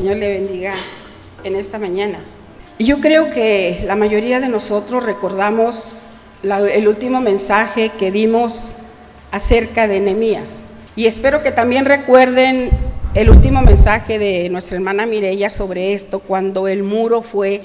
Señor le bendiga en esta mañana. Y yo creo que la mayoría de nosotros recordamos el último mensaje que dimos acerca de Nehemías. Y espero que también recuerden el último mensaje de nuestra hermana Mireya sobre esto, cuando el muro fue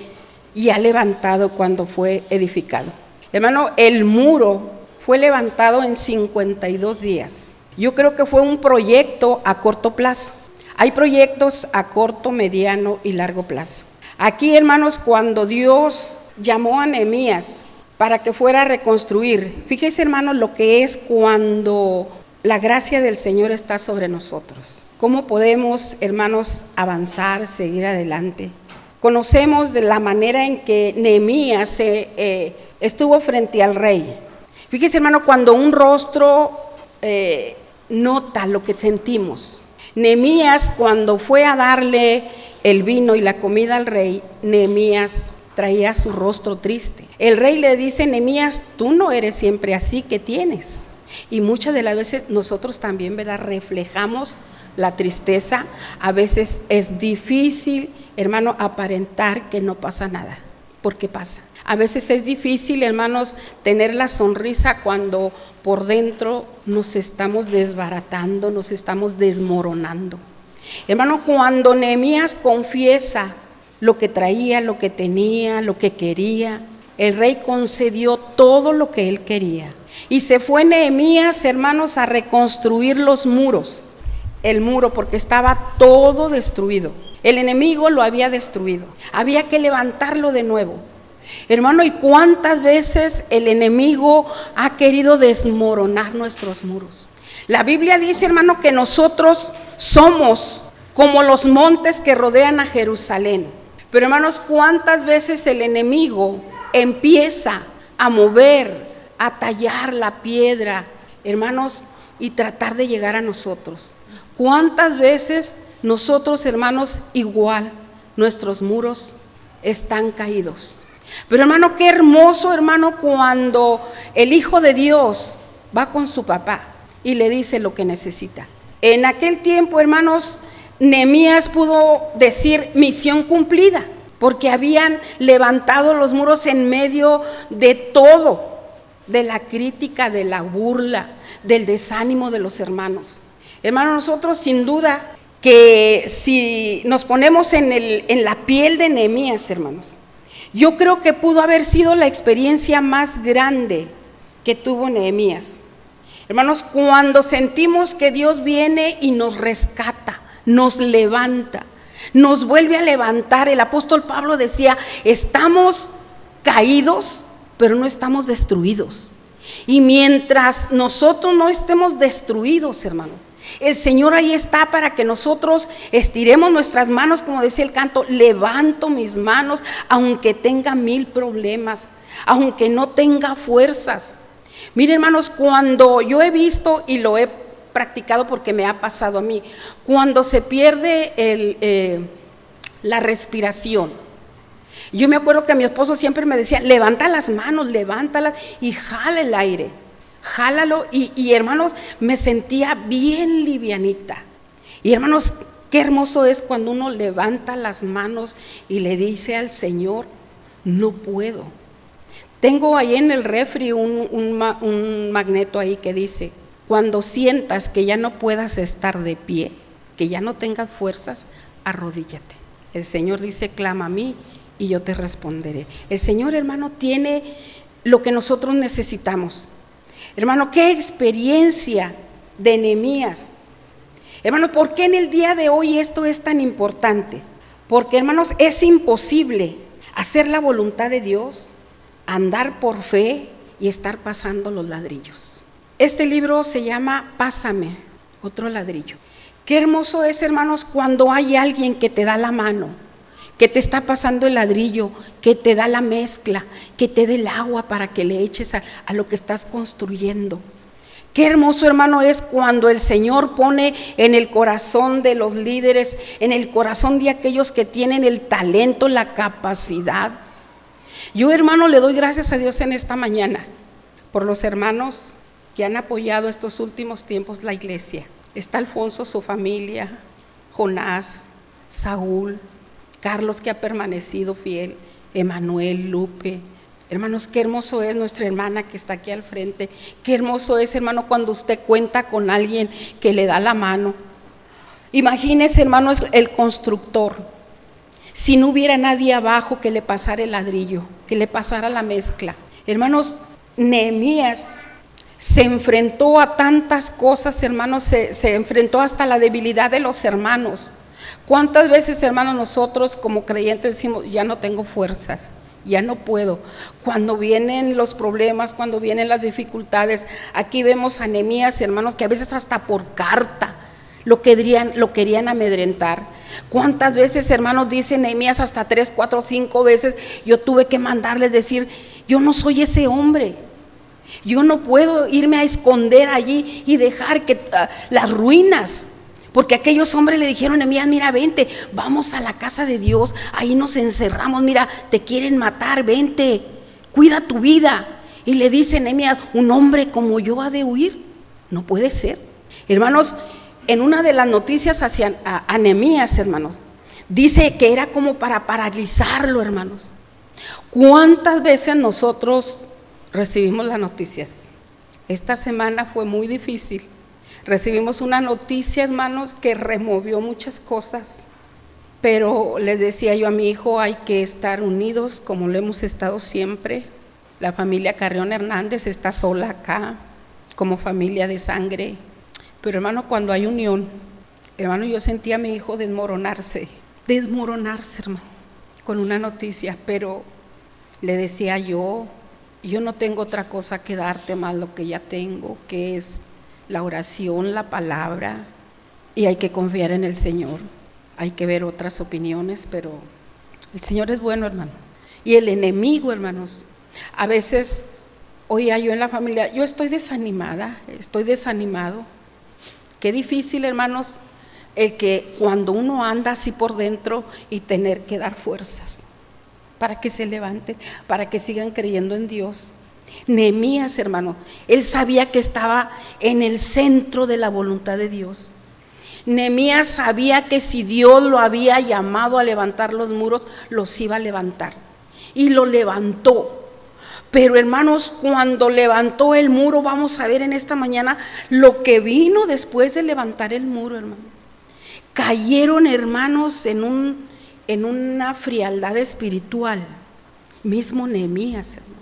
ya levantado, cuando fue edificado. Hermano, el muro fue levantado en 52 días. Yo creo que fue un proyecto a corto plazo. Hay proyectos a corto, mediano y largo plazo. Aquí, hermanos, cuando Dios llamó a Nehemías para que fuera a reconstruir, fíjese, hermanos, lo que es cuando la gracia del Señor está sobre nosotros. ¿Cómo podemos, hermanos, avanzar, seguir adelante? Conocemos de la manera en que Nehemías estuvo frente al rey. Fíjese, hermano, cuando un rostro nota lo que sentimos. Nehemías, cuando fue a darle el vino y la comida al rey, Nehemías traía su rostro triste. El rey le dice: Nehemías, tú no eres siempre así, ¿qué tienes? Y muchas de las veces nosotros también, ¿verdad?, reflejamos la tristeza. A veces es difícil, hermano, aparentar que no pasa nada, porque pasa. A veces es difícil, hermanos, tener la sonrisa cuando por dentro nos estamos desbaratando, nos estamos desmoronando. Hermano, cuando Nehemías confiesa lo que traía, lo que tenía, lo que quería, el rey concedió todo lo que él quería. Y se fue Nehemías, hermanos, a reconstruir los muros. El muro, porque estaba todo destruido. El enemigo lo había destruido. Había que levantarlo de nuevo. Hermano, ¿y cuántas veces el enemigo ha querido desmoronar nuestros muros? La Biblia dice, hermano, que nosotros somos como los montes que rodean a Jerusalén. Pero, hermanos, ¿cuántas veces el enemigo empieza a mover, a tallar la piedra, hermanos, y tratar de llegar a nosotros? ¿Cuántas veces nosotros, hermanos, igual nuestros muros están caídos? Pero, hermano, qué hermoso, hermano, cuando el Hijo de Dios va con su papá y le dice lo que necesita. En aquel tiempo, hermanos, Nehemías pudo decir misión cumplida, porque habían levantado los muros en medio de todo, de la crítica, de la burla, del desánimo de los hermanos. Hermanos, nosotros sin duda que si nos ponemos en la piel de Nehemías, hermanos, yo creo que pudo haber sido la experiencia más grande que tuvo Nehemías. Hermanos, cuando sentimos que Dios viene y nos rescata, nos levanta, nos vuelve a levantar. El apóstol Pablo decía: estamos caídos, pero no estamos destruidos. Y mientras nosotros no estemos destruidos, hermano, el Señor ahí está para que nosotros estiremos nuestras manos, como decía el canto: levanto mis manos, aunque tenga 1000 problemas, aunque no tenga fuerzas. Mire, hermanos, cuando yo he visto y lo he practicado porque me ha pasado a mí, cuando se pierde la respiración, yo me acuerdo que mi esposo siempre me decía: levanta las manos, levántalas y jala el aire. Jálalo, y hermanos, me sentía bien livianita. Y hermanos, qué hermoso es cuando uno levanta las manos y le dice al Señor: no puedo. Tengo ahí en el refri un magneto ahí que dice: cuando sientas que ya no puedas estar de pie, que ya no tengas fuerzas, arrodíllate. El Señor dice: clama a mí y yo te responderé. El Señor, hermano, tiene lo que nosotros necesitamos. Hermano, qué experiencia de Nehemías. Hermano, ¿por qué en el día de hoy esto es tan importante? Porque, hermanos, es imposible hacer la voluntad de Dios, andar por fe y estar pasando los ladrillos. Este libro se llama Pásame otro ladrillo. Qué hermoso es, hermanos, cuando hay alguien que te da la mano, que te está pasando el ladrillo, que te da la mezcla, que te dé el agua para que le eches a lo que estás construyendo. Qué hermoso, hermano, es cuando el Señor pone en el corazón de los líderes, en el corazón de aquellos que tienen el talento, la capacidad. Yo, hermano, le doy gracias a Dios en esta mañana por los hermanos que han apoyado estos últimos tiempos la iglesia. Está Alfonso, su familia, Jonás, Saúl, Carlos, que ha permanecido fiel, Emanuel, Lupe. Hermanos, qué hermoso es nuestra hermana que está aquí al frente. Qué hermoso es, hermano, cuando usted cuenta con alguien que le da la mano. Imagínese, hermano, es el constructor. Si no hubiera nadie abajo que le pasara el ladrillo, que le pasara la mezcla. Hermanos, Nehemías se enfrentó a tantas cosas, hermanos, se enfrentó hasta la debilidad de los hermanos. ¿Cuántas veces, hermanos, nosotros como creyentes decimos, ya no tengo fuerzas, ya no puedo? Cuando vienen los problemas, cuando vienen las dificultades, aquí vemos a Nehemías, hermanos, que a veces hasta por carta lo querían amedrentar. ¿Cuántas veces, hermanos, dice Nehemías hasta 3, 4, 5 veces, yo tuve que mandarles decir, yo no soy ese hombre, yo no puedo irme a esconder allí y dejar que las ruinas, porque aquellos hombres le dijeron a Nehemías, mira, vente, vamos a la casa de Dios, ahí nos encerramos, mira, te quieren matar, vente, cuida tu vida. Y le dice Nehemías, un hombre como yo ha de huir, no puede ser. Hermanos, en una de las noticias hacia a Nehemías, hermanos, dice que era como para paralizarlo, hermanos. ¿Cuántas veces nosotros recibimos las noticias? Esta semana fue muy difícil. Recibimos una noticia, hermanos, que removió muchas cosas. Pero les decía yo a mi hijo, hay que estar unidos como lo hemos estado siempre. La familia Carrión Hernández está sola acá, como familia de sangre. Pero hermano, cuando hay unión, hermano, yo sentía a mi hijo desmoronarse, hermano, con una noticia. Pero le decía yo no tengo otra cosa que darte más lo que ya tengo, que es la oración, la palabra, y hay que confiar en el Señor. Hay que ver otras opiniones, pero el Señor es bueno, hermano. Y el enemigo, hermanos, a veces oía yo en la familia, yo estoy desanimado. Qué difícil, hermanos, el que cuando uno anda así por dentro y tener que dar fuerzas para que se levanten, para que sigan creyendo en Dios. Nehemías, hermano, él sabía que estaba en el centro de la voluntad de Dios. Nehemías sabía que si Dios lo había llamado a levantar los muros, los iba a levantar. Y lo levantó. Pero hermanos, cuando levantó el muro, vamos a ver en esta mañana lo que vino después de levantar el muro, hermano. Cayeron, hermanos, en una frialdad espiritual. Mismo Nehemías, hermano.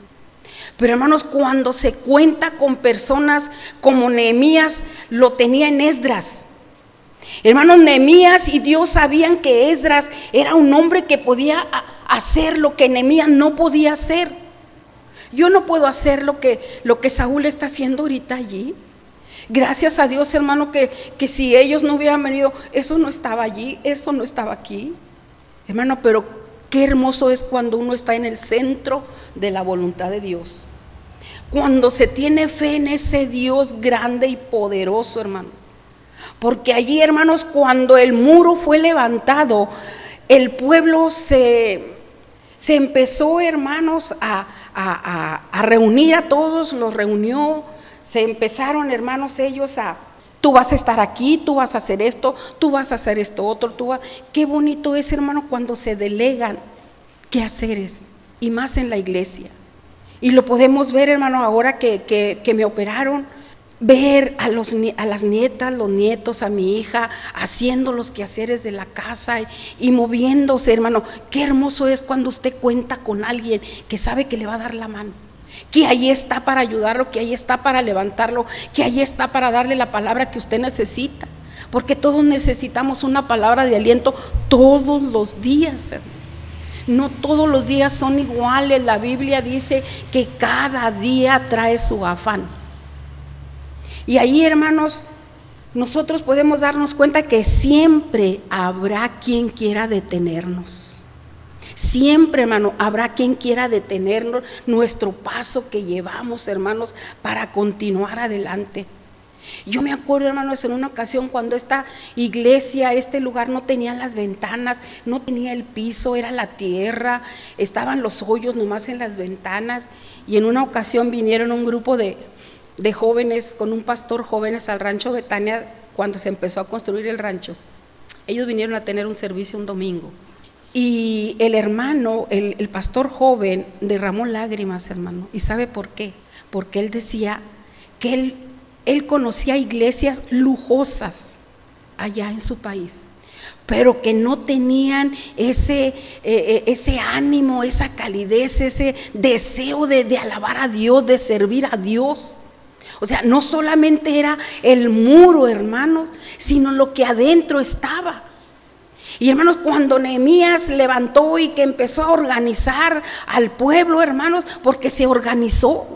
Pero hermanos, cuando se cuenta con personas como Nehemías, lo tenía en Esdras. Hermanos, Nehemías y Dios sabían que Esdras era un hombre que podía hacer lo que Nehemías no podía hacer. Yo no puedo hacer lo que Saúl está haciendo ahorita allí. Gracias a Dios, hermano, que si ellos no hubieran venido, eso no estaba allí, eso no estaba aquí. Hermano, pero qué hermoso es cuando uno está en el centro de la voluntad de Dios. Cuando se tiene fe en ese Dios grande y poderoso, hermanos. Porque allí, hermanos, cuando el muro fue levantado, el pueblo se empezó, hermanos, a reunir a todos, los reunió. Se empezaron, hermanos, ellos tú vas a estar aquí, tú vas a hacer esto, tú vas a hacer esto otro, Qué bonito es, hermano, cuando se delegan quehaceres, y más en la iglesia. Y lo podemos ver, hermano, ahora que me operaron, ver a las nietas, los nietos, a mi hija haciendo los quehaceres de la casa y moviéndose, hermano. Qué hermoso es cuando usted cuenta con alguien que sabe que le va a dar la mano, que ahí está para ayudarlo, que ahí está para levantarlo, que ahí está para darle la palabra que usted necesita, porque todos necesitamos una palabra de aliento todos los días, hermano. No todos los días son iguales. La Biblia dice que cada día trae su afán. Y ahí, hermanos, nosotros podemos darnos cuenta que siempre habrá quien quiera detenernos. Siempre, hermano, habrá quien quiera detenernos nuestro paso que llevamos, hermanos, para continuar adelante. Yo me acuerdo, hermanos, en una ocasión cuando esta iglesia, este lugar no tenía las ventanas, no tenía el piso, era la tierra, estaban los hoyos nomás en las ventanas. Y en una ocasión vinieron un grupo de jóvenes, con un pastor, jóvenes al rancho Betania, cuando se empezó a construir el rancho. Ellos vinieron a tener un servicio un domingo. Y el hermano, el pastor joven, derramó lágrimas, hermano. ¿Y sabe por qué? Porque él decía que él conocía iglesias lujosas allá en su país, pero que no tenían ese ánimo, esa calidez, ese deseo de alabar a Dios, de servir a Dios. O sea, no solamente era el muro, hermanos, sino lo que adentro estaba. Y hermanos, cuando Nehemías levantó y que empezó a organizar al pueblo, hermanos, porque se organizó.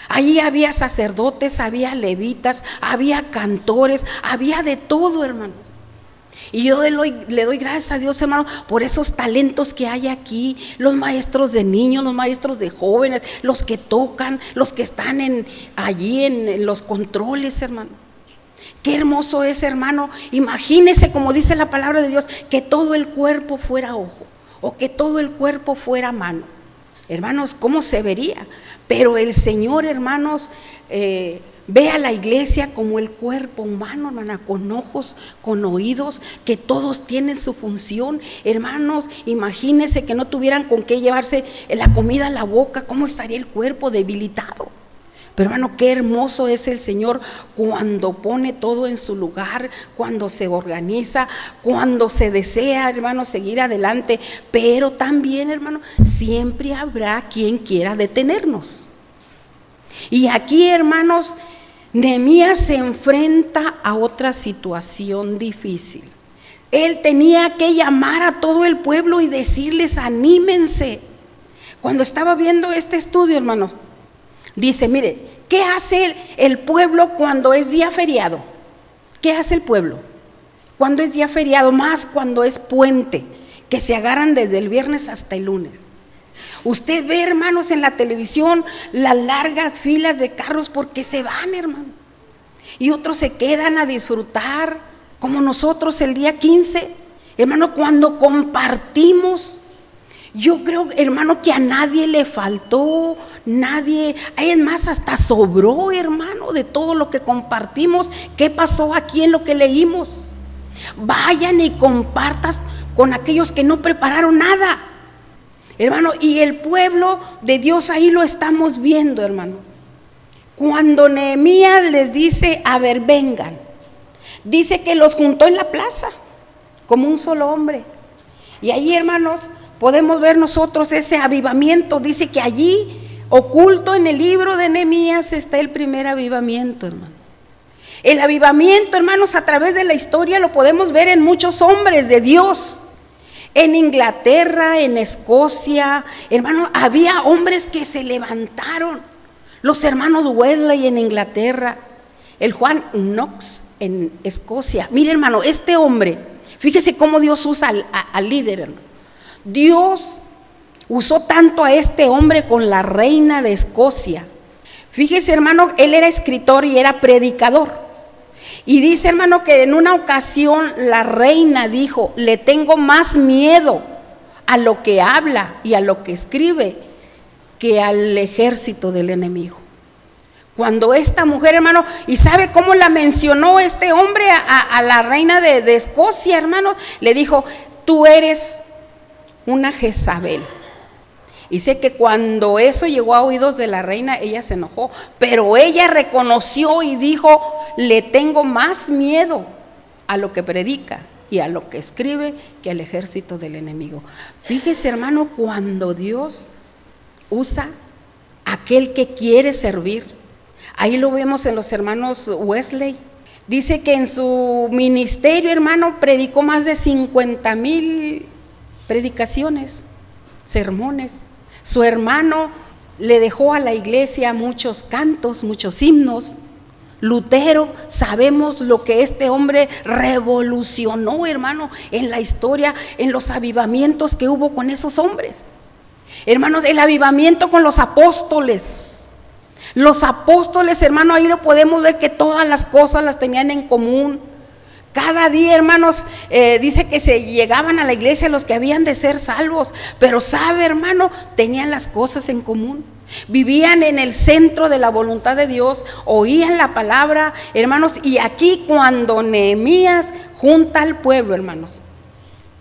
Allí había sacerdotes, había levitas, había cantores, había de todo, hermanos. Y yo le doy gracias a Dios, hermano, por esos talentos que hay aquí, los maestros de niños, los maestros de jóvenes, los que tocan, los que están allí en los controles, hermano. Qué hermoso es, hermano. Imagínese, como dice la palabra de Dios, que todo el cuerpo fuera ojo, o que todo el cuerpo fuera mano. Hermanos, ¿cómo se vería? Pero el Señor, hermanos, ve a la iglesia como el cuerpo humano, hermana, con ojos, con oídos, que todos tienen su función. Hermanos, imagínense que no tuvieran con qué llevarse la comida a la boca, ¿cómo estaría el cuerpo debilitado? Pero hermano, qué hermoso es el Señor cuando pone todo en su lugar, cuando se organiza, cuando se desea, hermano, seguir adelante. Pero también, hermano, siempre habrá quien quiera detenernos. Y aquí, hermanos, Nehemías se enfrenta a otra situación difícil. Él tenía que llamar a todo el pueblo y decirles: anímense. Cuando estaba viendo este estudio, hermanos, dice: mire, ¿qué hace el pueblo cuando es día feriado? ¿Qué hace el pueblo cuando es día feriado? Más cuando es puente, que se agarran desde el viernes hasta el lunes. Usted ve, hermanos, en la televisión las largas filas de carros porque se van, hermano. Y otros se quedan a disfrutar, como nosotros el día 15. Hermano, cuando compartimos, yo creo, hermano, que a nadie le faltó, nadie, es más, hasta sobró, hermano, de todo lo que compartimos. ¿Qué pasó aquí en lo que leímos? Vayan y compartas con aquellos que no prepararon nada, hermano. Y el pueblo de Dios ahí lo estamos viendo, hermano. Cuando Nehemías les dice: a ver, vengan, dice que los juntó en la plaza como un solo hombre. Y ahí, hermanos, podemos ver nosotros ese avivamiento. Dice que allí, oculto en el libro de Nehemías, está el primer avivamiento, hermano. El avivamiento, hermanos, a través de la historia lo podemos ver en muchos hombres de Dios. En Inglaterra, en Escocia, hermano, había hombres que se levantaron. Los hermanos Wesley en Inglaterra, el Juan Knox en Escocia. Mire, hermano, este hombre, fíjese cómo Dios usa al líder, hermano. Dios usó tanto a este hombre con la reina de Escocia. Fíjese, hermano, él era escritor y era predicador. Y dice, hermano, que en una ocasión la reina dijo: le tengo más miedo a lo que habla y a lo que escribe que al ejército del enemigo. Cuando esta mujer, hermano, ¿y sabe cómo la mencionó este hombre a la reina de Escocia, hermano? Le dijo: tú eres una Jezabel. Y sé que cuando eso llegó a oídos de la reina, ella se enojó, pero ella reconoció y dijo: le tengo más miedo a lo que predica y a lo que escribe que al ejército del enemigo. Fíjese, hermano, cuando Dios usa a aquel que quiere servir. Ahí lo vemos en los hermanos Wesley. Dice que en su ministerio, hermano, predicó más de 50,000 predicaciones, sermones. Su hermano le dejó a la iglesia muchos cantos, muchos himnos. Lutero, sabemos lo que este hombre revolucionó, hermano, en la historia, en los avivamientos que hubo con esos hombres. Hermanos, el avivamiento con los apóstoles. Los apóstoles, hermano, ahí lo podemos ver que todas las cosas las tenían en común. Cada día, hermanos, dice que se llegaban a la iglesia los que habían de ser salvos. Pero sabe, hermano, tenían las cosas en común. Vivían en el centro de la voluntad de Dios, oían la palabra, hermanos. Y aquí cuando Nehemías junta al pueblo, hermanos.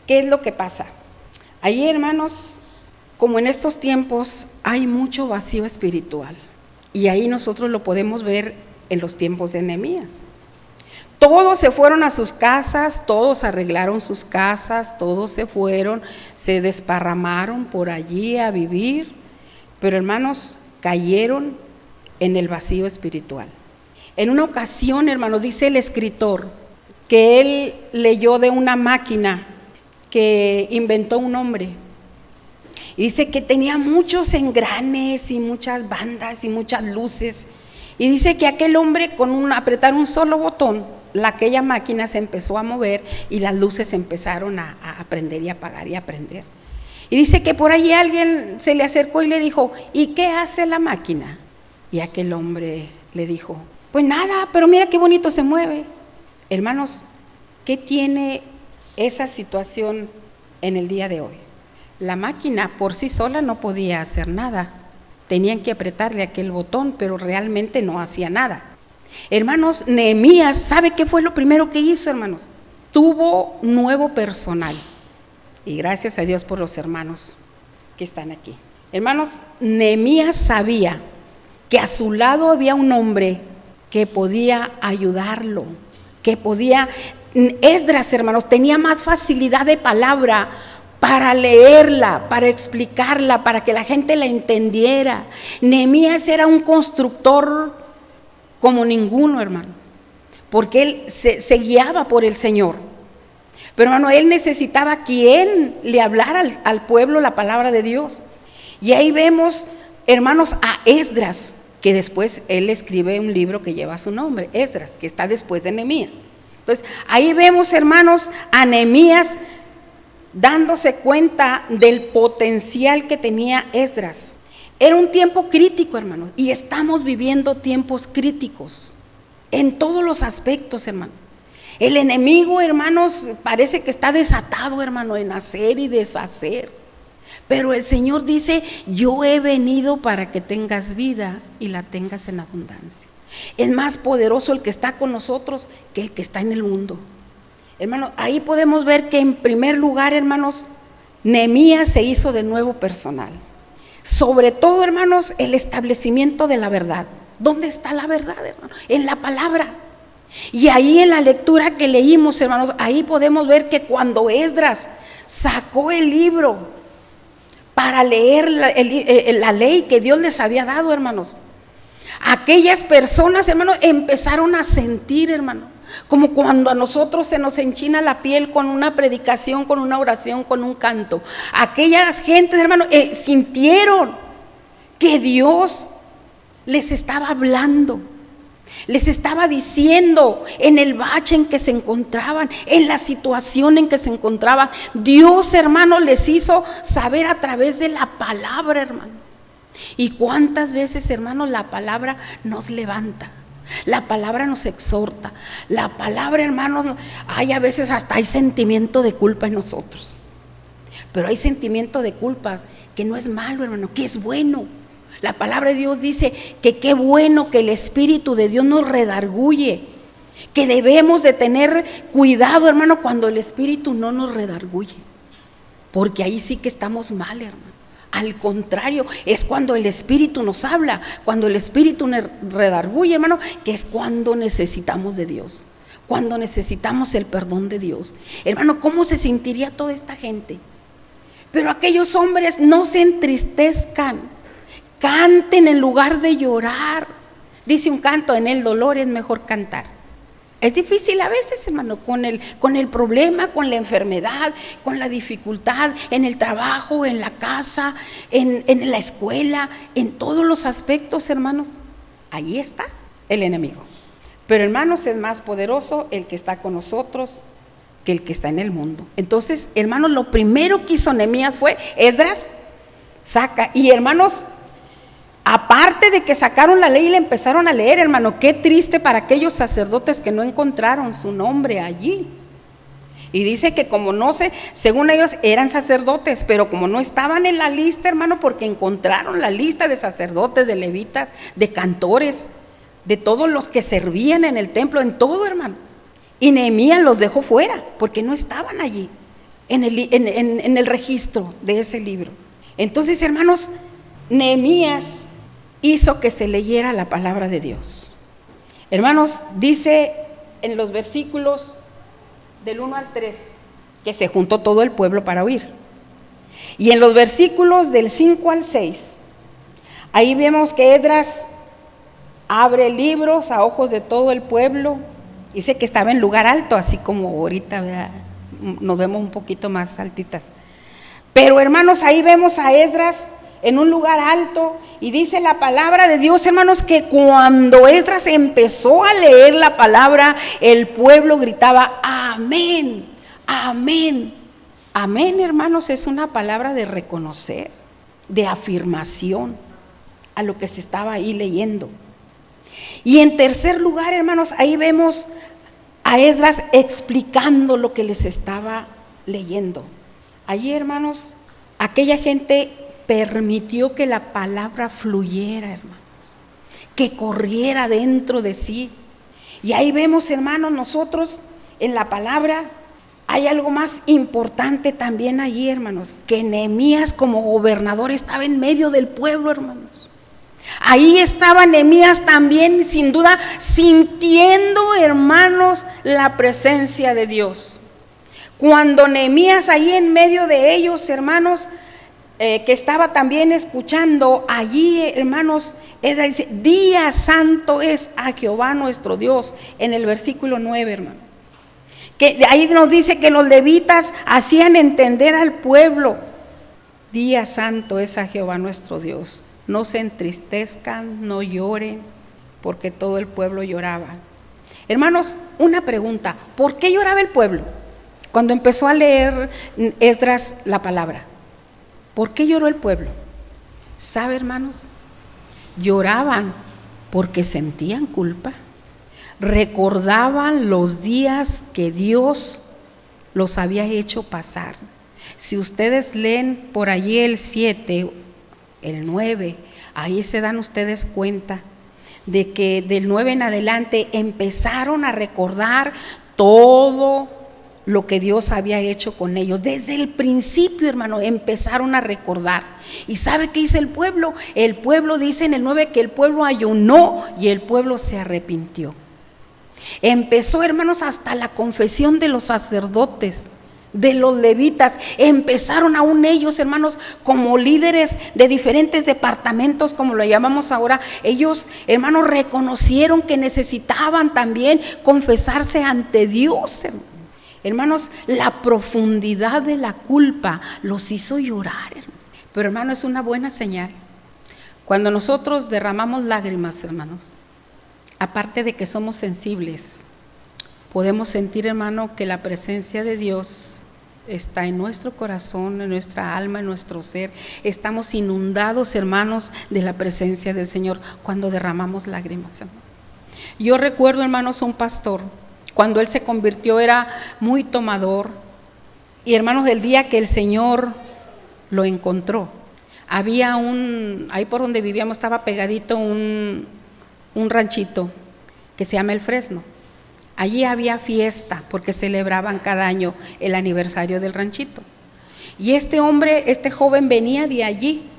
¿Qué es lo que pasa? Ahí, hermanos, como en estos tiempos hay mucho vacío espiritual, y ahí nosotros lo podemos ver en los tiempos de Nehemías. Todos se fueron a sus casas, todos arreglaron sus casas, todos se fueron, se desparramaron por allí a vivir, pero hermanos, cayeron en el vacío espiritual. En una ocasión, hermanos, dice el escritor que él leyó de una máquina que inventó un hombre. Y dice que tenía muchos engranes y muchas bandas y muchas luces. Y dice que aquel hombre con apretar un solo botón, aquella máquina se empezó a mover y las luces empezaron a prender y apagar y a prender. Y dice que por allí alguien se le acercó y le dijo, ¿y qué hace la máquina? Y aquel hombre le dijo, pues nada, pero mira qué bonito se mueve. Hermanos, ¿qué tiene esa situación en el día de hoy? La máquina por sí sola no podía hacer nada. Tenían que apretarle aquel botón, pero realmente no hacía nada. Hermanos, Nehemías, ¿sabe qué fue lo primero que hizo, hermanos? Tuvo nuevo personal. Y gracias a Dios por los hermanos que están aquí. Hermanos, Nehemías sabía que a su lado había un hombre que podía ayudarlo, que podía. Esdras, hermanos, tenía más facilidad de palabra para leerla, para explicarla, para que la gente la entendiera. Nehemías era un constructor como ninguno, hermano, porque él se guiaba por el Señor. Pero, hermano, él necesitaba quien le hablara al pueblo la palabra de Dios. Y ahí vemos, hermanos, a Esdras, que después él escribe un libro que lleva su nombre, Esdras, que está después de Nehemías. Entonces, ahí vemos, hermanos, a Nehemías dándose cuenta del potencial que tenía Esdras. Era un tiempo crítico, hermanos, y estamos viviendo tiempos críticos en todos los aspectos, hermano. El enemigo, hermanos, parece que está desatado, hermano, en hacer y deshacer. Pero el Señor dice, yo he venido para que tengas vida y la tengas en abundancia. Es más poderoso el que está con nosotros que el que está en el mundo. Hermano, ahí podemos ver que en primer lugar, hermanos, Nehemías se hizo de nuevo personal. Sobre todo, hermanos, el establecimiento de la verdad. ¿Dónde está la verdad, hermano? En la palabra. Y ahí en la lectura que leímos, hermanos, ahí podemos ver que cuando Esdras sacó el libro para leer la ley que Dios les había dado, hermanos, aquellas personas, hermanos, empezaron a sentir, hermano, como cuando a nosotros se nos enchina la piel con una predicación, con una oración, con un canto. Aquellas gentes, hermano, sintieron que Dios les estaba hablando, les estaba diciendo en el bache en que se encontraban, en la situación en que se encontraban. Dios, hermano, les hizo saber a través de la palabra, hermano. Y cuántas veces, hermano, la palabra nos levanta. La palabra nos exhorta. La palabra, hermanos, hay a veces hasta hay sentimiento de culpa en nosotros. Pero hay sentimiento de culpa que no es malo, hermano, que es bueno. La palabra de Dios dice que qué bueno que el Espíritu de Dios nos redarguye. Que debemos de tener cuidado, hermano, cuando el Espíritu no nos redarguye. Porque ahí sí que estamos mal, hermano. Al contrario, es cuando el Espíritu nos habla, cuando el Espíritu nos redarguye, hermano, que es cuando necesitamos de Dios, cuando necesitamos el perdón de Dios. Hermano, ¿cómo se sentiría toda esta gente? Pero aquellos hombres no se entristezcan, canten en lugar de llorar. Dice un canto, en el dolor es mejor cantar. Es difícil a veces, hermano, con el problema, con la enfermedad, con la dificultad, en el trabajo, en la casa, en la escuela, en todos los aspectos, hermanos. Ahí está el enemigo. Pero, hermanos, es más poderoso el que está con nosotros que el que está en el mundo. Entonces, hermanos, lo primero que hizo Nehemías fue, Esdras saca, y hermanos, aparte de que sacaron la ley y la empezaron a leer, hermano, qué triste para aquellos sacerdotes que no encontraron su nombre allí. Y dice que como no sé, según ellos eran sacerdotes, pero como no estaban en la lista, hermano, porque encontraron la lista de sacerdotes, de levitas, de cantores, de todos los que servían en el templo, en todo, hermano. Y Nehemías los dejó fuera porque no estaban allí en el registro de ese libro. Entonces, hermanos, Nehemías hizo que se leyera la palabra de Dios. Hermanos, dice en los versículos del 1 al 3 que se juntó todo el pueblo para oír. Y en los versículos del 5 al 6, ahí vemos que Esdras abre libros a ojos de todo el pueblo. Dice que estaba en lugar alto, así como ahorita, ¿verdad? Nos vemos un poquito más altitas. Pero hermanos, ahí vemos a Esdras en un lugar alto, y dice la palabra de Dios, hermanos, que cuando Esdras empezó a leer la palabra, el pueblo gritaba: amén, amén. Amén, hermanos, es una palabra de reconocer, de afirmación a lo que se estaba ahí leyendo. Y en tercer lugar, hermanos, ahí vemos a Esdras explicando lo que les estaba leyendo. Allí, hermanos, aquella gente permitió que la palabra fluyera, hermanos, que corriera dentro de sí. Y ahí vemos, hermanos, nosotros en la palabra hay algo más importante también allí, hermanos, que Nehemías como gobernador estaba en medio del pueblo, hermanos. Ahí estaba Nehemías también, sin duda, sintiendo, hermanos, la presencia de Dios. Cuando Nehemías ahí en medio de ellos, hermanos, que estaba también escuchando, allí, hermanos, Esdras dice: día santo es a Jehová nuestro Dios, en el versículo 9, hermano. Que ahí nos dice que los levitas hacían entender al pueblo: día santo es a Jehová nuestro Dios. No se entristezcan, no lloren, porque todo el pueblo lloraba. Hermanos, una pregunta: ¿por qué lloraba el pueblo cuando empezó a leer Esdras la palabra? ¿Por qué lloró el pueblo? ¿Sabe, hermanos? Lloraban porque sentían culpa, recordaban los días que Dios los había hecho pasar. Si ustedes leen por allí el 7, el 9, ahí se dan ustedes cuenta de que del 9 en adelante empezaron a recordar todo lo que Dios había hecho con ellos. Desde el principio, hermano, empezaron a recordar. ¿Y sabe qué dice el pueblo? El pueblo dice en el 9 que el pueblo ayunó y el pueblo se arrepintió. Empezó, hermanos, hasta la confesión de los sacerdotes, de los levitas. Empezaron aún ellos, hermanos, como líderes de diferentes departamentos, como lo llamamos ahora. Ellos, hermanos, reconocieron que necesitaban también confesarse ante Dios. Hermanos, la profundidad de la culpa los hizo llorar, hermano. Pero, hermano, es una buena señal. Cuando nosotros derramamos lágrimas, hermanos, aparte de que somos sensibles, podemos sentir, hermano, que la presencia de Dios está en nuestro corazón, en nuestra alma, en nuestro ser. Estamos inundados, hermanos, de la presencia del Señor cuando derramamos lágrimas, hermano. Yo recuerdo, hermanos, a un pastor. Cuando él se convirtió era muy tomador. Y, hermanos, el día que el Señor lo encontró, había ahí por donde vivíamos estaba pegadito un ranchito que se llama El Fresno. Allí había fiesta porque celebraban cada año el aniversario del ranchito. Y este hombre, este joven venía de allí.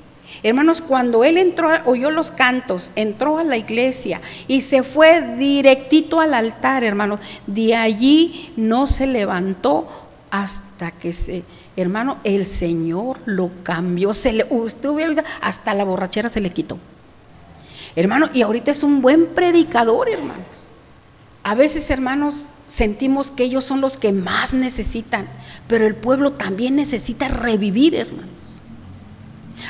Hermanos, cuando él entró, oyó los cantos, entró a la iglesia y se fue directito al altar, hermanos. De allí no se levantó hasta que hermano, el Señor lo cambió. Usted hubiera visto, hasta la borrachera se le quitó. Hermano, y ahorita es un buen predicador, hermanos. A veces, hermanos, sentimos que ellos son los que más necesitan, pero el pueblo también necesita revivir, hermanos.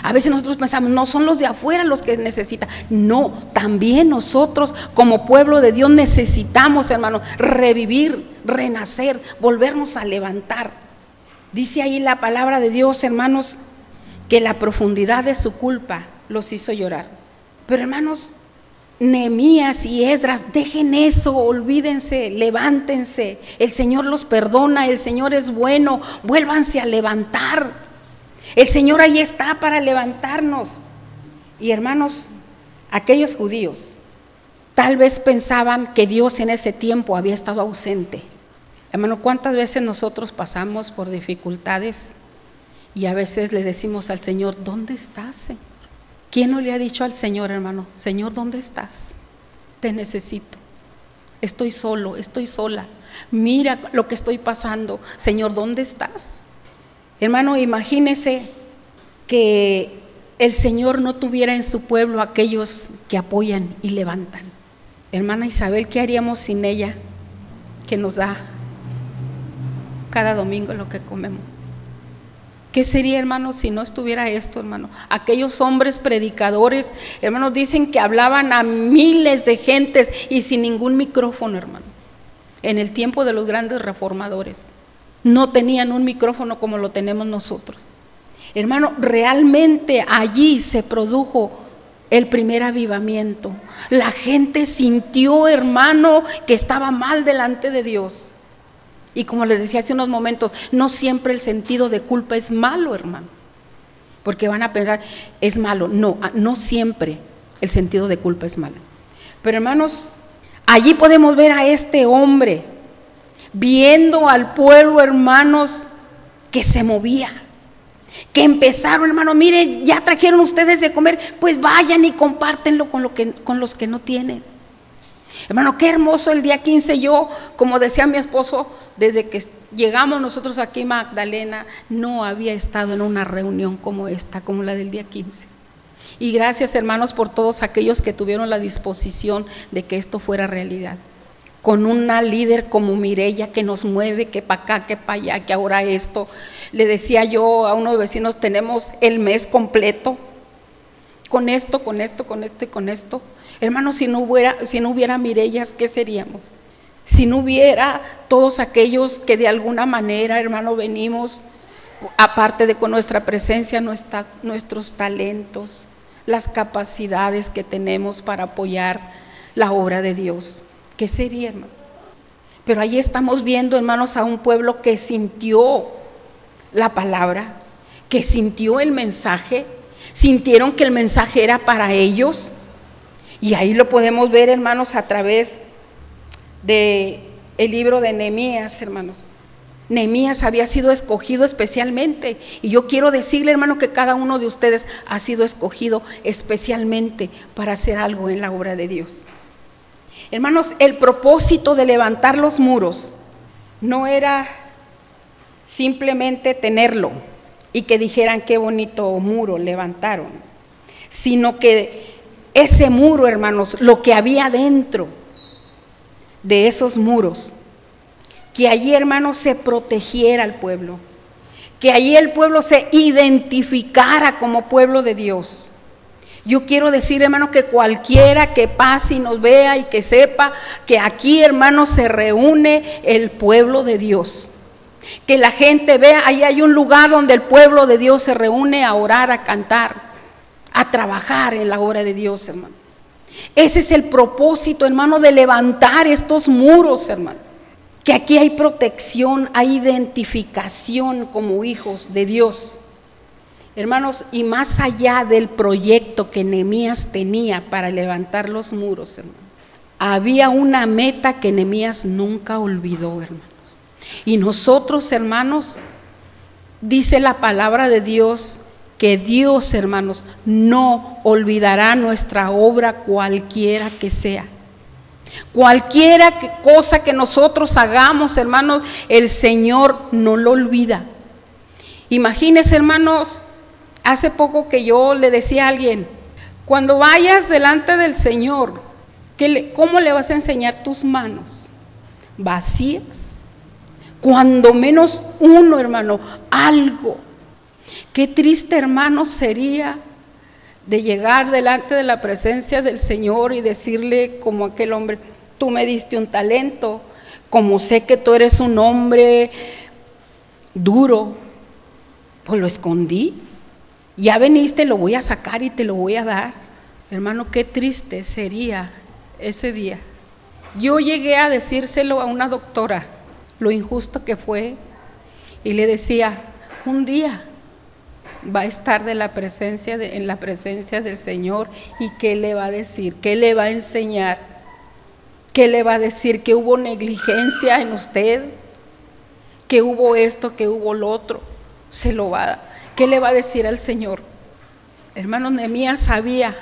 A veces nosotros pensamos, no son los de afuera los que necesitan. No, también nosotros como pueblo de Dios necesitamos, hermanos, revivir, renacer, volvernos a levantar. Dice ahí la palabra de Dios, hermanos, que la profundidad de su culpa los hizo llorar. Pero, hermanos, Nehemías y Esdras, dejen eso, olvídense, levántense. El Señor los perdona, el Señor es bueno, vuélvanse a levantar. El Señor ahí está para levantarnos. Y, hermanos, aquellos judíos tal vez pensaban que Dios en ese tiempo había estado ausente, Hermano, ¿cuántas veces nosotros pasamos por dificultades y a veces le decimos al Señor, ¿dónde estás, Señor? ¿Quién no le ha dicho al Señor, hermano, Señor, ¿dónde estás? Te necesito. Estoy solo, estoy sola. Mira lo que estoy pasando. Señor, ¿dónde estás? Hermano, imagínese que el Señor no tuviera en su pueblo aquellos que apoyan y levantan. Hermana Isabel, ¿qué haríamos sin ella que nos da cada domingo lo que comemos? ¿Qué sería, hermano, si no estuviera esto, hermano? Aquellos hombres predicadores, hermanos, dicen que hablaban a miles de gentes y sin ningún micrófono, hermano. En el tiempo de los grandes reformadores, no tenían un micrófono como lo tenemos nosotros. Hermano, realmente allí se produjo el primer avivamiento. La gente sintió, hermano, que estaba mal delante de Dios. Y como les decía hace unos momentos, no siempre el sentido de culpa es malo, hermano, porque van a pensar, es malo. No, no siempre el sentido de culpa es malo. Pero hermanos, allí podemos ver a este hombre viendo al pueblo, hermanos, que se movía, que empezaron, hermano, mire, ya trajeron ustedes de comer, pues vayan y compártenlo con los que no tienen. Hermano, qué hermoso el día 15. Yo, como decía mi esposo, desde que llegamos nosotros aquí a Magdalena, no había estado en una reunión como esta, como la del día 15. Y gracias, hermanos, por todos aquellos que tuvieron la disposición de que esto fuera realidad. Con una líder como Mireya que nos mueve, que para acá, que para allá, que ahora esto. Le decía yo a unos vecinos, tenemos el mes completo con esto y con esto. Hermanos, si no hubiera Mireyas, ¿qué seríamos? Si no hubiera todos aquellos que de alguna manera, hermano, venimos, aparte de con nuestra presencia, nuestros talentos, las capacidades que tenemos para apoyar la obra de Dios, ¿qué sería, hermano? Pero ahí estamos viendo, hermanos, a un pueblo que sintió la palabra, que sintió el mensaje, sintieron que el mensaje era para ellos. Y ahí lo podemos ver, hermanos, a través del libro de Nehemías, hermanos. Nehemías había sido escogido especialmente, y yo quiero decirle, hermano, que cada uno de ustedes ha sido escogido especialmente para hacer algo en la obra de Dios. Hermanos, el propósito de levantar los muros no era simplemente tenerlo y que dijeran qué bonito muro levantaron, sino que ese muro, hermanos, lo que había dentro de esos muros, que allí, hermanos, se protegiera al pueblo, que allí el pueblo se identificara como pueblo de Dios. Yo quiero decir, hermano, que cualquiera que pase y nos vea y que sepa que aquí, hermanos, se reúne el pueblo de Dios. Que la gente vea, ahí hay un lugar donde el pueblo de Dios se reúne a orar, a cantar, a trabajar en la obra de Dios, hermano. Ese es el propósito, hermano, de levantar estos muros, hermano. Que aquí hay protección, hay identificación como hijos de Dios. Hermanos, y más allá del proyecto que Nehemías tenía para levantar los muros, hermano, había una meta que Nehemías nunca olvidó, hermano. Y nosotros, hermanos, dice la palabra de Dios, que Dios, hermanos, no olvidará nuestra obra cualquiera que sea. Cualquiera cosa que nosotros hagamos, hermanos, el Señor no lo olvida. Imagínense, hermanos, hace poco que yo le decía a alguien, cuando vayas delante del Señor, ¿cómo le vas a enseñar tus manos? ¿Vacías? Cuando menos uno, hermano, algo. Qué triste, hermano, sería de llegar delante de la presencia del Señor y decirle como aquel hombre, tú me diste un talento, como sé que tú eres un hombre duro, pues lo escondí, ya veniste, lo voy a sacar y te lo voy a dar. Hermano, qué triste sería ese día. Yo llegué a decírselo a una doctora, lo injusto que fue, y le decía, un día va a estar en la presencia del Señor, y ¿qué le va a decir? ¿Qué le va a enseñar? ¿Qué le va a decir? ¿Que hubo negligencia en usted? que hubo esto, que hubo lo otro, se lo va a dar. ¿Qué le va a decir al Señor? Hermano, Nehemías sabía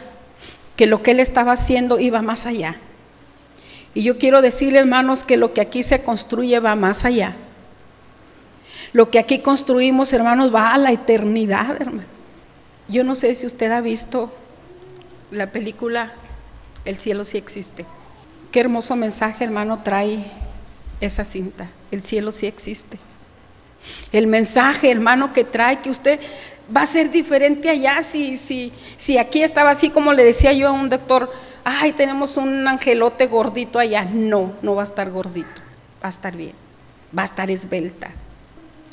que lo que él estaba haciendo iba más allá. Y yo quiero decirle, hermanos, que lo que aquí se construye va más allá. Lo que aquí construimos, hermanos, va a la eternidad, hermano. Yo no sé si usted ha visto la película El cielo sí existe. Qué hermoso mensaje, hermano, trae esa cinta. El cielo sí existe. El mensaje, hermano, que trae que usted va a ser diferente allá. Si aquí estaba así como le decía yo a un doctor, ay, tenemos un angelote gordito allá. No va a estar gordito, va a estar bien, va a estar esbelta.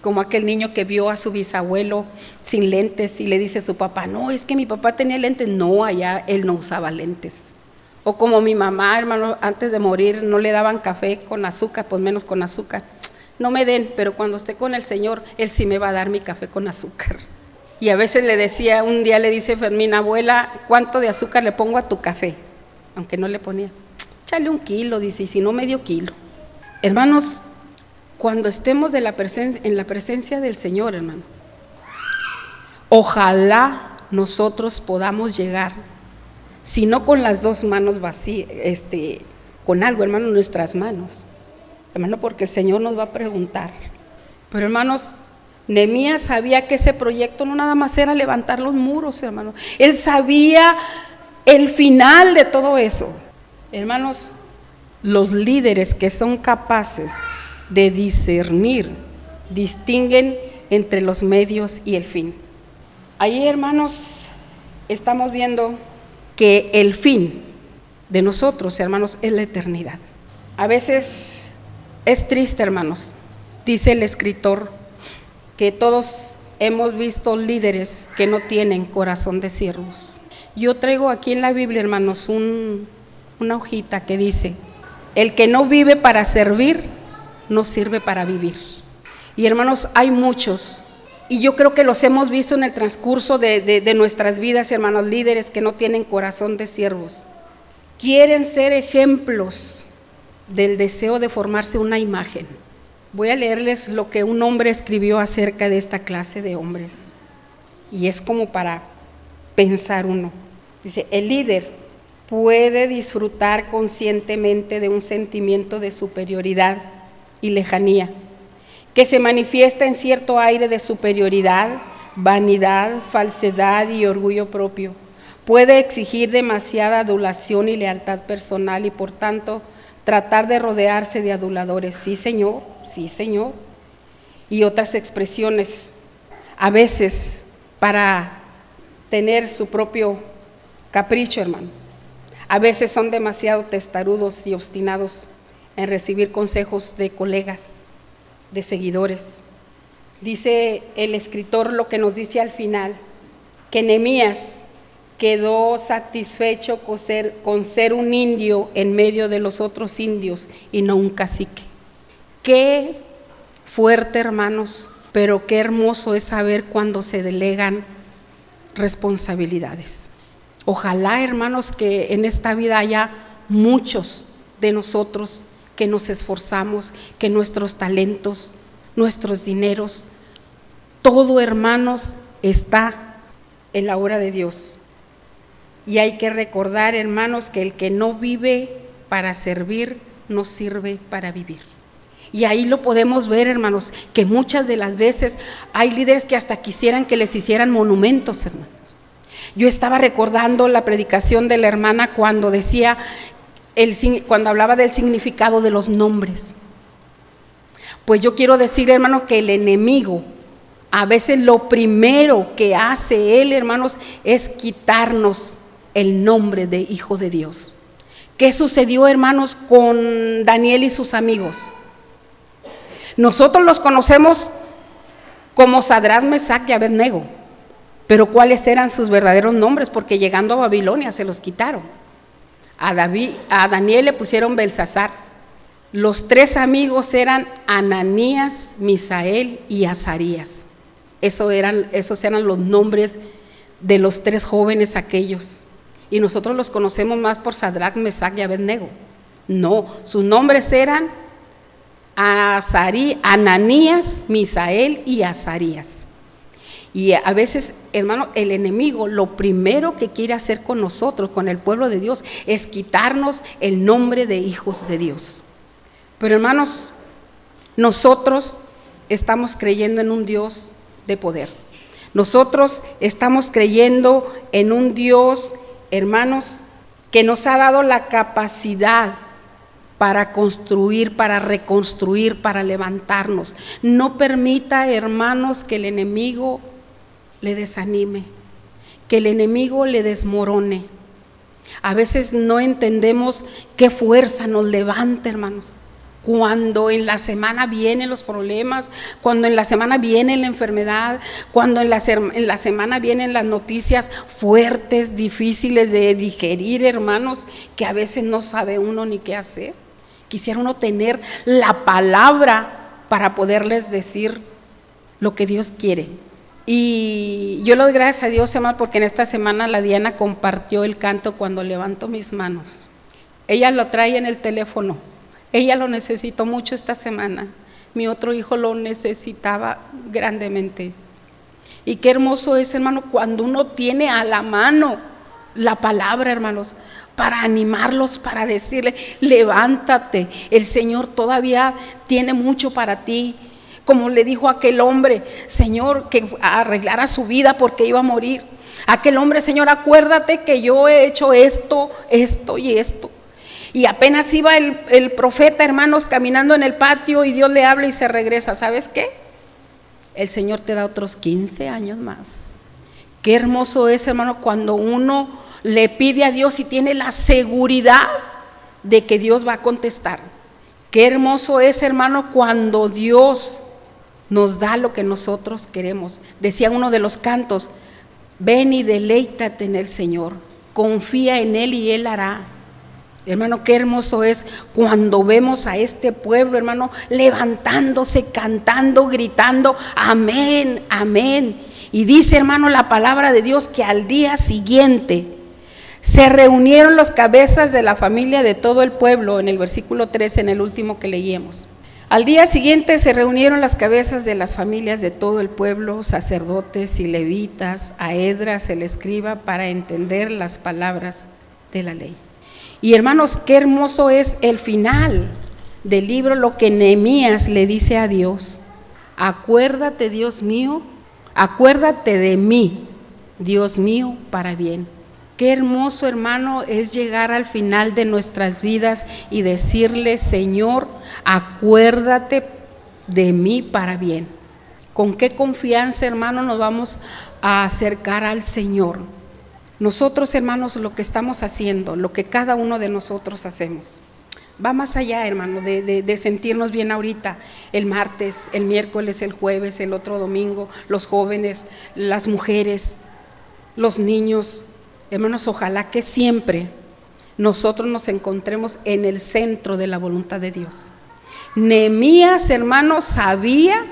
Como aquel niño que vio a su bisabuelo sin lentes y le dice a su papá, no, es que mi papá tenía lentes. No, allá él no usaba lentes. O como mi mamá, hermano, antes de morir no le daban café con azúcar, pues menos con azúcar. No me den, pero cuando esté con el Señor, Él sí me va a dar mi café con azúcar. Y a veces le decía, un día le dice Fermín, abuela, ¿cuánto de azúcar le pongo a tu café? Aunque no le ponía, échale 1 kilo, dice, y si no, medio kilo. Hermanos, cuando estemos en la presencia del Señor, hermano, ojalá nosotros podamos llegar, si no con las 2 manos vacías, con algo, hermano, en nuestras manos. Hermano, porque el Señor nos va a preguntar. Pero hermanos, Nehemías sabía que ese proyecto no nada más era levantar los muros, hermano. Él sabía el final de todo eso. Hermanos, los líderes que son capaces de discernir, distinguen entre los medios y el fin. Ahí, hermanos, estamos viendo que el fin de nosotros, hermanos, es la eternidad. A veces es triste, hermanos, dice el escritor, que todos hemos visto líderes que no tienen corazón de siervos. Yo traigo aquí en la Biblia, hermanos, una hojita que dice, el que no vive para servir, no sirve para vivir. Y hermanos, hay muchos, y yo creo que los hemos visto en el transcurso de nuestras vidas, hermanos, líderes que no tienen corazón de siervos. Quieren ser ejemplos del deseo de formarse una imagen. Voy a leerles lo que un hombre escribió acerca de esta clase de hombres, y es como para pensar uno. Dice, el líder puede disfrutar conscientemente de un sentimiento de superioridad y lejanía, que se manifiesta en cierto aire de superioridad, vanidad, falsedad y orgullo propio. Puede exigir demasiada adulación y lealtad personal y por tanto tratar de rodearse de aduladores. Sí, señor, y otras expresiones, a veces para tener su propio capricho, hermano. A veces son demasiado testarudos y obstinados en recibir consejos de colegas, de seguidores. Dice el escritor lo que nos dice al final, que Nehemías quedó satisfecho con ser un indio en medio de los otros indios y no un cacique. Qué fuerte, hermanos, pero qué hermoso es saber cuando se delegan responsabilidades. Ojalá, hermanos, que en esta vida haya muchos de nosotros que nos esforzamos, que nuestros talentos, nuestros dineros, todo, hermanos, está en la obra de Dios. Y hay que recordar, hermanos, que el que no vive para servir, no sirve para vivir. Y ahí lo podemos ver, hermanos, que muchas de las veces hay líderes que hasta quisieran que les hicieran monumentos, hermanos. Yo estaba recordando la predicación de la hermana cuando decía, cuando hablaba del significado de los nombres. Pues yo quiero decir, hermano, que el enemigo, a veces lo primero que hace él, hermanos, es quitarnos el nombre de hijo de Dios. ¿Qué sucedió, hermanos, con Daniel y sus amigos? Nosotros los conocemos como Sadrach, Mesach y Abednego, pero ¿cuáles eran sus verdaderos nombres? Porque llegando a Babilonia se los quitaron. A Daniel le pusieron Belsasar. Los 3 amigos eran Ananías, Misael y Azarías. Esos eran los nombres de los 3 jóvenes aquellos. Y nosotros los conocemos más por Sadrach, Mesach y Abednego. No, sus nombres eran a Ananías, Misael y Azarías. Y a veces, hermano, el enemigo lo primero que quiere hacer con nosotros, con el pueblo de Dios, es quitarnos el nombre de hijos de Dios. Pero hermanos, nosotros estamos creyendo en un Dios de poder. Nosotros estamos creyendo en un Dios, hermanos, que nos ha dado la capacidad para construir, para reconstruir, para levantarnos. No permita, hermanos, que el enemigo le desanime, que el enemigo le desmorone. A veces no entendemos qué fuerza nos levanta, hermanos. Cuando en la semana vienen los problemas, cuando en la semana viene la enfermedad, cuando en la semana vienen las noticias fuertes, difíciles de digerir, hermanos, que a veces no sabe uno ni qué hacer. Quisiera uno tener la palabra para poderles decir lo que Dios quiere. Y yo le doy gracias a Dios, hermano, porque en esta semana la Diana compartió el canto Cuando levanto mis manos. Ella lo trae en el teléfono. Ella lo necesitó mucho esta semana. Mi otro hijo lo necesitaba grandemente. Y qué hermoso es, hermano, cuando uno tiene a la mano la palabra, hermanos, para animarlos, para decirle, levántate, el Señor todavía tiene mucho para ti. Como le dijo aquel hombre, Señor, que arreglara su vida porque iba a morir. Aquel hombre, Señor, acuérdate que yo he hecho esto, esto y esto. Y apenas iba el profeta, hermanos, caminando en el patio y Dios le habla y se regresa. ¿Sabes qué? El Señor te da otros 15 años más. Qué hermoso es, hermano, cuando uno le pide a Dios y tiene la seguridad de que Dios va a contestar. Qué hermoso es, hermano, cuando Dios nos da lo que nosotros queremos. Decía uno de los cantos, ven y deleítate en el Señor, confía en Él y Él hará. Hermano, qué hermoso es cuando vemos a este pueblo, hermano, levantándose, cantando, gritando, amén, amén. Y dice, hermano, la palabra de Dios que al día siguiente se reunieron las cabezas de la familia de todo el pueblo, en el versículo 13, en el último que leíamos. Al día siguiente se reunieron las cabezas de las familias de todo el pueblo, sacerdotes y levitas, a Esdras el escriba, para entender las palabras de la ley. Y hermanos, qué hermoso es el final del libro, lo que Nehemías le dice a Dios. Acuérdate, Dios mío, acuérdate de mí, Dios mío, para bien. Qué hermoso, hermano, es llegar al final de nuestras vidas y decirle, Señor, acuérdate de mí para bien. ¿Con qué confianza, hermano, nos vamos a acercar al Señor? Nosotros, hermanos, lo que estamos haciendo, lo que cada uno de nosotros hacemos, va más allá, hermano, de sentirnos bien ahorita, el martes, el miércoles, el jueves, el otro domingo, los jóvenes, las mujeres, los niños. Hermanos, ojalá que siempre nosotros nos encontremos en el centro de la voluntad de Dios. Nehemías, hermano, sabía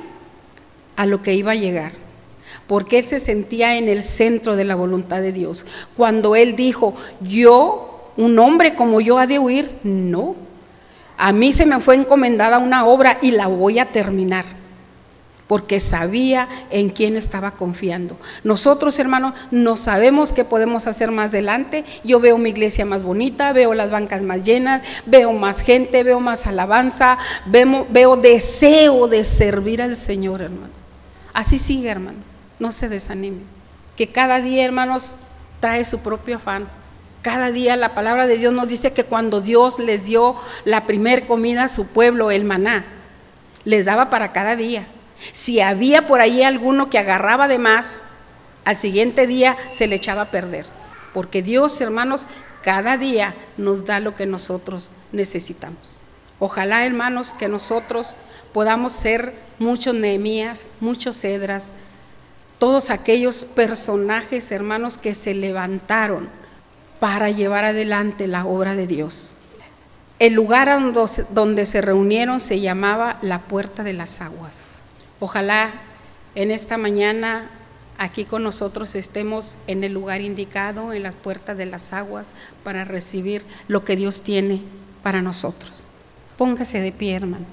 a lo que iba a llegar, porque él se sentía en el centro de la voluntad de Dios. Cuando él dijo, yo, un hombre como yo ha de huir, no, a mí se me fue encomendada una obra y la voy a terminar, porque sabía en quién estaba confiando. Nosotros, hermanos, no sabemos qué podemos hacer más adelante. Yo veo mi iglesia más bonita, veo las bancas más llenas, veo más gente, veo más alabanza, veo deseo de servir al Señor, hermano. Así sigue, hermano, no se desanime, que cada día, hermanos, trae su propio afán. Cada día la palabra de Dios nos dice que cuando Dios les dio la primer comida a su pueblo, el maná, les daba para cada día. Si había por ahí alguno que agarraba de más, al siguiente día se le echaba a perder, porque Dios, hermanos, cada día nos da lo que nosotros necesitamos. Ojalá, hermanos, que nosotros podamos ser muchos Nehemías, muchos Esdras, todos aquellos personajes, hermanos, que se levantaron para llevar adelante la obra de Dios. El lugar donde se reunieron se llamaba la Puerta de las Aguas. Ojalá en esta mañana aquí con nosotros estemos en el lugar indicado, en la Puerta de las Aguas, para recibir lo que Dios tiene para nosotros. Póngase de pie, hermano.